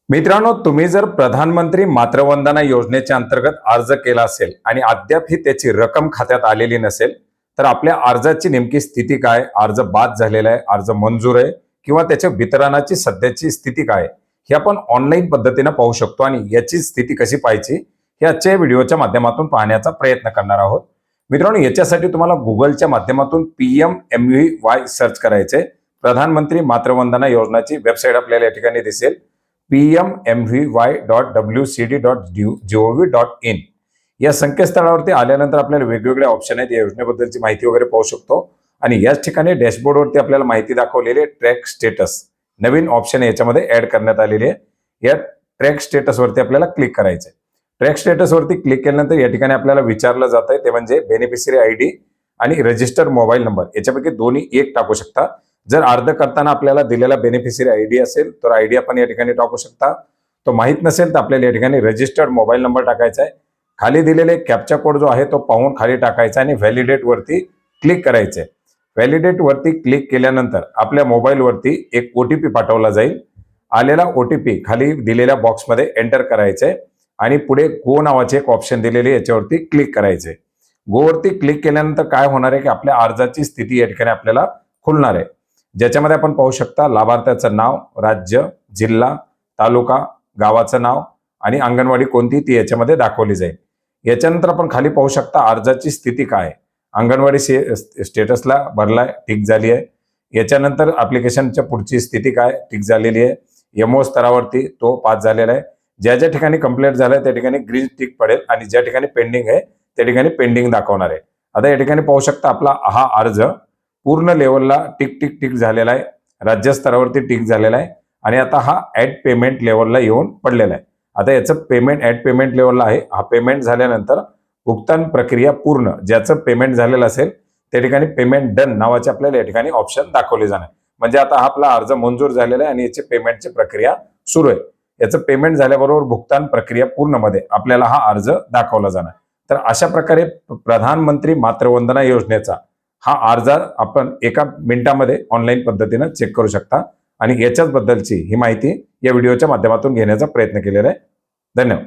मित्रांनो, तुम्ही जर प्रधानमंत्री मातृवंदना योजनेच्या अंतर्गत अर्ज केला असेल आणि अद्याप ही त्याची रक्कम खात्यात आलेली नसेल, तर आपल्या अर्जाची नेमकी स्थिती काय, अर्ज बाद झालेला आहे, अर्ज मंजूर आहे किंवा त्याच्या वितरणाची सध्याची स्थिती काय, हे आपण ऑनलाईन पद्धतीने पाहू शकतो. आणि याची स्थिती कशी पाहायची हे आजच्या व्हिडिओच्या माध्यमातून पाहण्याचा प्रयत्न करणार आहोत. मित्रांनो, याच्यासाठी तुम्हाला गुगलच्या माध्यमातून PMMVY सर्च करायचे. प्रधानमंत्री मातृवंदना योजनाची वेबसाईट आपल्याला या ठिकाणी दिसेल, PMMVY.wcd.gov.in. या संकेतस्थळावरती आल्यानंतर आपल्याला वेगवेगळे ऑप्शन आहेत, या योजनेबद्दलची माहिती वगैरे पाहू शकतो. आणि याच ठिकाणी डॅशबोर्डवरती आपल्याला माहिती दाखवलेली आहे, ट्रॅक स्टेटस नवीन ऑप्शन याच्यामध्ये ऍड करण्यात आलेली आहे. या ट्रॅक स्टेटस वरती आपल्याला क्लिक करायचं आहे. ट्रॅक स्टेटस वरती क्लिक केल्यानंतर या ठिकाणी आपल्याला विचारलं जात आहे ते म्हणजे बेनिफिशियरी ID आणि रजिस्टर्ड मोबाईल नंबर, याच्यापैकी दोन्ही एक टाकू शकता. जर अर्ज करताना आपल्याला दिलेला बेनिफिशियरी ID असेल तर ID आपण या ठिकाणी टाकू शकता. तो माहित नसेल तर आपल्याला या ठिकाणी रजिस्टर्ड मोबाईल नंबर टाकायचा आहे. खाली दिलेले कॅप्चा कोड जो आहे तो पाहून खाली टाकायचा आणि व्हॅलिडेट वरती क्लिक करायचे. व्हॅलिडेट वरती क्लिक केल्यानंतर आपल्या मोबाईल वरती एक OTP पाठवला जाईल. आलेला OTP खाली दिलेल्या बॉक्समध्ये एंटर करायचे आणि पुढे गो नावाचे एक ऑप्शन दिलेले याच्यावरती क्लिक करायचे. गो वरती क्लिक केल्यानंतर काय होणार आहे की आपल्या अर्जाची स्थिती या ठिकाणी आपल्याला खुलणार आहे, ज्याच्यामध्ये आपण पाहू शकता लाभार्थ्याचं नाव, राज्य, जिल्हा, तालुका, गावाचं नाव आणि अंगणवाडी कोणती ती याच्यामध्ये दाखवली जाईल. याच्यानंतर आपण खाली पाहू शकता अर्जाची स्थिती काय, अंगणवाडी स्टेटसला भरलाय, टिक झाली आहे. याच्यानंतर ऍप्लिकेशनच्या पुढची स्थिती काय, टिक झालेली आहे. MO स्तरावरती तो पास झालेला आहे. ज्या ज्या ठिकाणी कंप्लीट झालंय त्या ठिकाणी ग्रीन टिक पडेल आणि ज्या ठिकाणी पेंडिंग आहे त्या ठिकाणी पेंडिंग दाखवणार आहे. आता या ठिकाणी पाहू शकता आपला हा अर्ज पूर्ण लेवलला टिक टिक टिक झालेला आहे, राज्य स्तरावरती टिक झालेला आहे आणि आता हा ऍड पेमेंट लेवलला येऊन पडलेला आहे. आता याचं पेमेंट ऍड पेमेंट लेवलला आहे. हा पेमेंट झाल्यानंतर भुगतान प्रक्रिया पूर्ण, ज्याचं पेमेंट झालेलं असेल त्या ठिकाणी पेमेंट डन नावाचे आपल्याला या ठिकाणी ऑप्शन दाखवले जाणार. म्हणजे आता हा आपला अर्ज मंजूर झालेला आहे आणि याची पेमेंटची प्रक्रिया सुरू आहे. याचं पेमेंट झाल्याबरोबर भुगतान प्रक्रिया पूर्ण मध्ये आपल्याला हा अर्ज दाखवला जाणार. तर अशा प्रकारे प्रधानमंत्री मातृवंदना योजनेचा हा अर्ज आपण एका मिनिटामध्ये ऑनलाईन पद्धतीने चेक करू शकता. आणि याच्याच बद्दलची ही माहिती या व्हिडिओच्या माध्यमातून घेण्याचा प्रयत्न केलेला आहे. धन्यवाद.